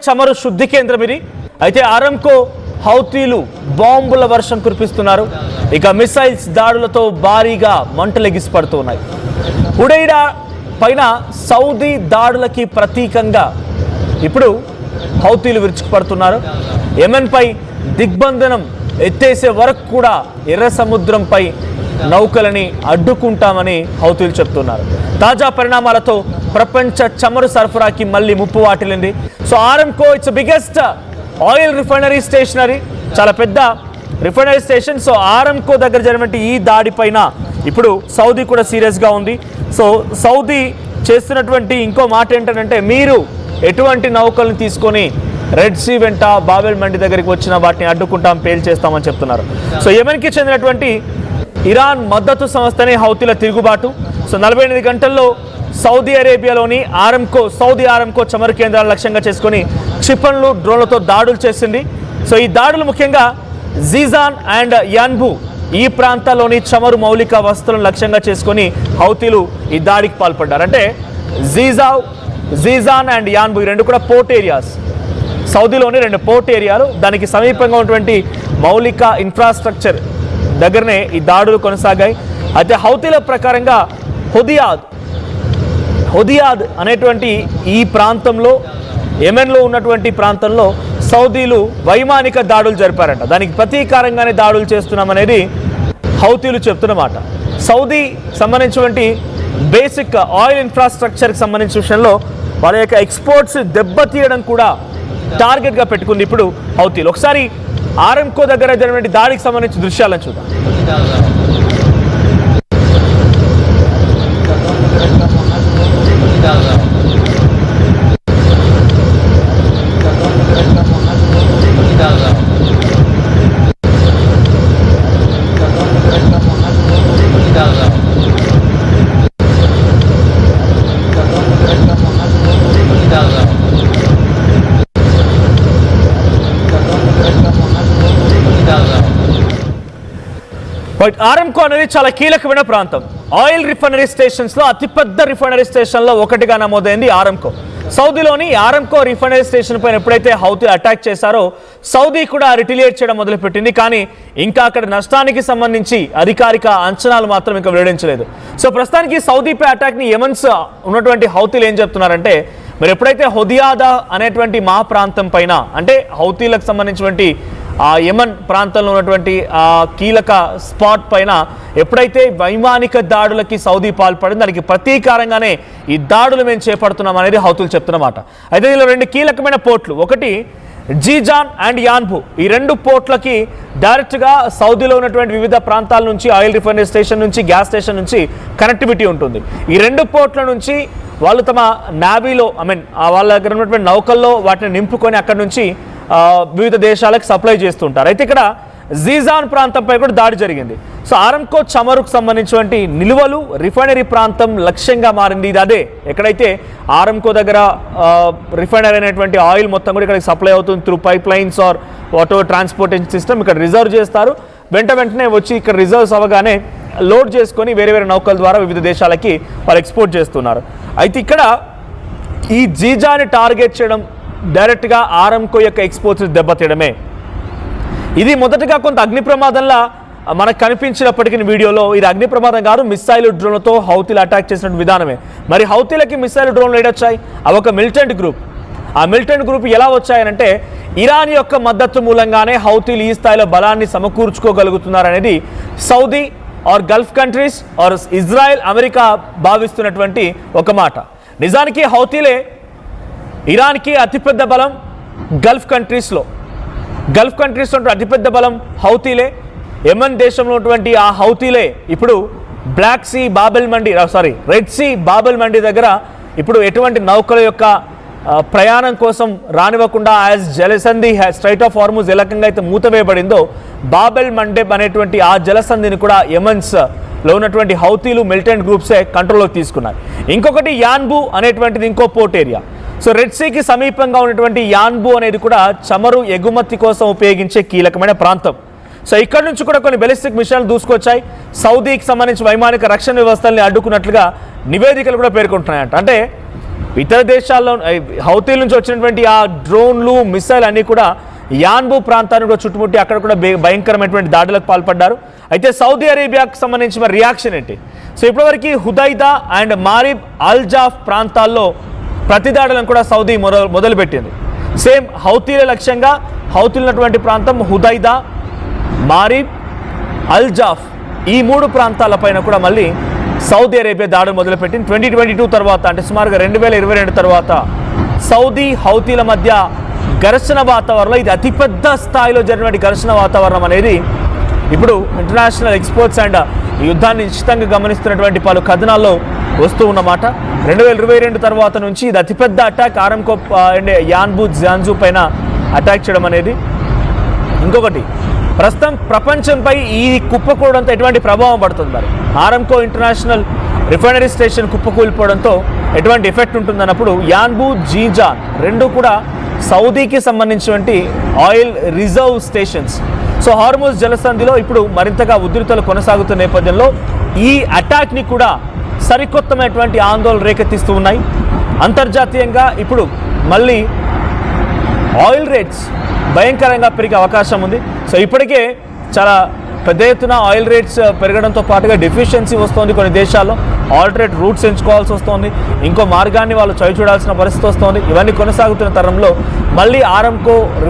చమురు శుద్ధి కేంద్రం ఇది. అయితే ఆరంకో హౌతీలు బాంబుల వర్షం కురిపిస్తున్నారు. ఇక మిసైల్స్ దాడులతో భారీగా మంటలు ఎగిసిపడుతున్నాయి. హుడైడా పైన సౌదీ దాడులకి ప్రతీకంగా ఇప్పుడు హౌతీలు విరుచుకుపడుతున్నారు. యెమెన్ పై దిగ్బంధనం ఎత్తేసే వరకు కూడా ఎర్ర సముద్రంపై నౌకలని అడ్డుకుంటామని హౌతీలు చెప్తున్నారు. తాజా పరిణామాలతో ప్రపంచ చమురు సరఫరాకి మళ్ళీ ముప్పు వాటిల్లింది. So Aramco it's biggest oil refinery stationary, చాలా పెద్ద రిఫైనరీ స్టేషన్. సో ఆరంకో దగ్గర జరిగినటువంటి ఈ దాడి పైన ఇప్పుడు సౌదీ కూడా సీరియస్గా ఉంది. సో సౌదీ చేస్తున్నటువంటి ఇంకో మాట ఏంటంటే, మీరు ఎటువంటి నౌకలను తీసుకొని రెడ్ సీ వెంట బాబెల్ మండి దగ్గరికి వచ్చిన వాటిని అడ్డుకుంటాం, పేల్ చేస్తామని చెప్తున్నారు. సో యెమెన్కి చెందినటువంటి ఇరాన్ మద్దతు సంస్థనే హౌతీల తిరుగుబాటు. సో 48 గంటల్లో సౌదీ అరేబియాలోని సౌదీ ఆరంకో చమురు కేంద్రాలు లక్ష్యంగా చేసుకొని క్షిపణులు, డ్రోన్లతో దాడులు చేసింది. సో ఈ దాడులు ముఖ్యంగా జీజాన్ అండ్ యాన్బు ఈ ప్రాంతాల్లోని చమురు మౌలిక వస్తువులను లక్ష్యంగా చేసుకొని హౌతీలు ఈ దాడికి పాల్పడ్డారు. అంటే జీజాన్ అండ్ యాన్బు ఈ రెండు కూడా పోర్ట్ ఏరియాస్, సౌదీలోని రెండు పోర్ట్ ఏరియాలు. దానికి సమీపంగా ఉన్నటువంటి మౌలిక ఇన్ఫ్రాస్ట్రక్చర్ దగ్గరనే ఈ దాడులు కొనసాగాయి. అయితే హౌతీల ప్రకారంగా హుదియాద్ అనేటువంటి ఈ ప్రాంతంలో, యెమెన్లో ఉన్నటువంటి ప్రాంతంలో సౌదీలు వైమానిక దాడులు జరిపారంట. దానికి ప్రతీకారంగానే దాడులు చేస్తున్నామనేది హౌతీలు చెప్తున్నమాట. సౌదీ సంబంధించినటువంటి బేసిక్ ఆయిల్ ఇన్ఫ్రాస్ట్రక్చర్కి సంబంధించిన విషయంలో వాళ్ళ యొక్క ఎక్స్పోర్ట్స్ దెబ్బతీయడం కూడా టార్గెట్గా పెట్టుకుంది ఇప్పుడు హౌతీలు. ఒకసారి ఆరంకో దగ్గర జరిగినటువంటి దాడికి సంబంధించిన దృశ్యాలను చూద్దాం. ఆరంకో అనేది చాలా కీలకమైన ప్రాంతం. ఆయిల్ రిఫైనరీ స్టేషన్స్లో అతిపెద్ద రిఫైనరీ స్టేషన్లో ఒకటిగా నమోదైంది ఆరంకో. సౌదీలోని ఆరంకో రిఫైనరీ స్టేషన్ పైన ఎప్పుడైతే హౌతీ అటాక్ చేశారో సౌదీ కూడా రిటిలియేట్ చేయడం మొదలుపెట్టింది. కానీ ఇంకా అక్కడ నష్టానికి సంబంధించి అధికారిక అంచనాలు మాత్రం ఇంకా వెల్లడించలేదు. సో ప్రస్తుతానికి సౌదీపై అటాక్ని యెమెన్స్ ఉన్నటువంటి హౌతీలు ఏం చెప్తున్నారంటే, మరి ఎప్పుడైతే హుదియాదా అనేటువంటి మా ప్రాంతం పైన, అంటే హౌతీలకు సంబంధించినటువంటి ఆ యెమెన్ ప్రాంతంలో ఉన్నటువంటి ఆ కీలక స్పాట్ పైన ఎప్పుడైతే వైమానిక దాడులకి సౌదీ పాల్పడింది, దానికి ప్రతీకారంగానే ఈ దాడులు మేము చేపడుతున్నాం అనేది హౌతీలు చెప్తున్నమాట. అయితే దీనిలో రెండు కీలకమైన పోర్ట్లు, ఒకటి జీజాన్ అండ్ యాన్బు. ఈ రెండు పోర్ట్లకి డైరెక్ట్గా సౌదీలో ఉన్నటువంటి వివిధ ప్రాంతాల నుంచి, ఆయిల్ రిఫైనరీ స్టేషన్ నుంచి, గ్యాస్ స్టేషన్ నుంచి కనెక్టివిటీ ఉంటుంది. ఈ రెండు పోర్ట్ల నుంచి వాళ్ళు తమ నావీలో, వాళ్ళ దగ్గర ఉన్నటువంటి నౌకల్లో వాటిని నింపుకొని అక్కడి నుంచి వివిధ దేశాలకు సప్లై చేస్తుంటారు. అయితే ఇక్కడ జీజాన్ ప్రాంతంపై కూడా దాడి జరిగింది. సో ఆరంకో చమురుకు సంబంధించినటువంటి నిల్వలు రిఫైనరీ ప్రాంతం లక్ష్యంగా మారింది. ఇది అదే ఎక్కడైతే ఆరంకో దగ్గర రిఫైనరీ అనేటువంటి ఆయిల్ మొత్తం కూడా ఇక్కడికి సప్లై అవుతుంది through pipelines or whatever transportation system. ఇక్కడ రిజర్వ్ చేస్తారు, వెంటనే వచ్చి ఇక్కడ రిజర్వ్స్ అవ్వగానే లోడ్ చేసుకొని వేరే వేరే నౌకల ద్వారా వివిధ దేశాలకి వాళ్ళు ఎక్స్పోర్ట్ చేస్తున్నారు. అయితే ఇక్కడ ఈ జీజాని టార్గెట్ చేయడం, డైరెక్ట్గా ఆరంకో యొక్క ఎక్స్పోర్ట్స్ దెబ్బతీయడమే. ఇది మొదటగా కొంత అగ్ని ప్రమాదంలా మనకు కనిపించినప్పటికీ వీడియోలో ఇది అగ్ని ప్రమాదం కాదు, మిస్సైల్ డ్రోన్లతో హౌతీలు అటాక్ చేసిన విధానమే. మరి హౌతీలకి మిస్సైల్ డ్రోన్లు ఏడొచ్చాయి? అవి ఒక మిలిటెంట్ గ్రూప్. ఆ మిలిటెంట్ గ్రూప్ ఎలా వచ్చాయనంటే, ఇరాన్ యొక్క మద్దతు మూలంగానే హౌతీలు ఈ స్థాయిలో బలాన్ని సమకూర్చుకోగలుగుతున్నారనేది Saudi or Gulf countries or Israel, America భావిస్తున్నటువంటి ఒక మాట. నిజానికి హౌతీలే ఇరాన్కి అతిపెద్ద బలం. గల్ఫ్ కంట్రీస్లో అతిపెద్ద బలం హౌతీలే. యెమెన్ దేశంలో ఉన్నటువంటి ఆ హౌతీలే ఇప్పుడు రెడ్ సీ బాబెల్ మండి దగ్గర ఇప్పుడు ఎటువంటి నౌకల యొక్క ప్రయాణం కోసం రానివ్వకుండా యాజ్ జలసంధి స్ట్రైట్ ఆఫ్ హార్ముజ్ ఏ రకంగా అయితే మూతవేయబడిందో, బాబెల్ మండెబ్ అనేటువంటి ఆ జలసంధిని కూడా యెమెన్స్లో ఉన్నటువంటి హౌతీలు మిలిటెంట్ గ్రూప్సే కంట్రోల్లోకి తీసుకున్నారు. ఇంకొకటి యాన్బు అనేటువంటిది ఇంకో పోర్ట్ ఏరియా. సో రెడ్ సీకి సమీపంగా ఉన్నటువంటి యాన్బు అనేది కూడా చమురు ఎగుమతి కోసం ఉపయోగించే కీలకమైన ప్రాంతం. సో ఇక్కడ నుంచి కూడా కొన్ని బెలిస్టిక్ మిషన్లు దూసుకొచ్చాయి. సౌదీకి సంబంధించి వైమానిక రక్షణ వ్యవస్థల్ని అడ్డుకున్నట్లుగా నివేదికలు కూడా పేర్కొంటున్నాయంట. అంటే ఇతర దేశాల్లో హౌతీల నుంచి వచ్చినటువంటి ఆ డ్రోన్లు మిసైల్ అన్నీ కూడా యాన్బు ప్రాంతాన్ని కూడా చుట్టుముట్టి అక్కడ కూడా భయంకరమైనటువంటి దాడులకు పాల్పడ్డారు. అయితే సౌదీ అరేబియాకు సంబంధించి మరి రియాక్షన్ ఏంటి? సో ఇప్పటివరకు హుదైదా అండ్ మారిబ్ అల్జాఫ్ ప్రాంతాల్లో ప్రతిదాడులను కూడా సౌదీ మొదలుపెట్టింది. సేమ్ హౌతీల లక్ష్యంగా హౌతీలు ఉన్నటువంటి ప్రాంతం హుదైదా, మారిబ్, అల్జాఫ్ ఈ 3 ప్రాంతాలపైన కూడా మళ్ళీ సౌదీ అరేబియా దాడులు మొదలుపెట్టింది. 2022 తర్వాత అంటే సుమారుగా 2022 తర్వాత సౌదీ హౌతీల మధ్య ఘర్షణ వాతావరణంలో ఇది అతిపెద్ద స్థాయిలో జరిగినటువంటి ఘర్షణ వాతావరణం అనేది ఇప్పుడు ఇంటర్నేషనల్ ఎక్స్పర్ట్స్ అండ్ యుద్ధాన్ని నిశ్చితంగా గమనిస్తున్నటువంటి పలు కథనాల్లో వస్తూ ఉన్నమాట. 2022 తర్వాత నుంచి ఇది అతిపెద్ద అటాక్ ఆరంకో అండ్ యాన్బు జియాన్జు పైన అటాక్ చేయడం అనేది. ఇంకొకటి ప్రస్తుతం ప్రపంచంపై ఈ కుప్పకూడంతో ఎటువంటి ప్రభావం పడుతుంది? మరి ఆరంకో ఇంటర్నేషనల్ రిఫైనరీ స్టేషన్ కుప్పకూలిపోవడంతో ఎటువంటి ఎఫెక్ట్ ఉంటుందన్నప్పుడు యాన్బు జీజాన్ రెండు కూడా సౌదీకి సంబంధించినటువంటి oil reserve stations. So Hormuz జలసంధిలో ఇప్పుడు మరింతగా ఉధృతలు కొనసాగుతున్న నేపథ్యంలో ఈ అటాక్ని కూడా సరికొత్తమైనటువంటి ఆందోళన రేకెత్తిస్తూ ఉన్నాయి. అంతర్జాతీయంగా ఇప్పుడు మళ్ళీ ఆయిల్ రేట్స్ భయంకరంగా పెరిగే అవకాశం ఉంది. సో ఇప్పటికే చాలా పెద్ద ఎత్తున ఆయిల్ రేట్స్ పెరగడంతో పాటుగా డెఫిషియన్సీ వస్తుంది. కొన్ని దేశాల్లో ఆల్టర్నేట్ రూట్స్ ఎంచుకోవాల్సి వస్తుంది. ఇంకో మార్గాన్ని వాళ్ళు చూడాల్సిన పరిస్థితి వస్తుంది. ఇవన్నీ కొనసాగుతున్న తరంలో మళ్ళీ ఆరంకో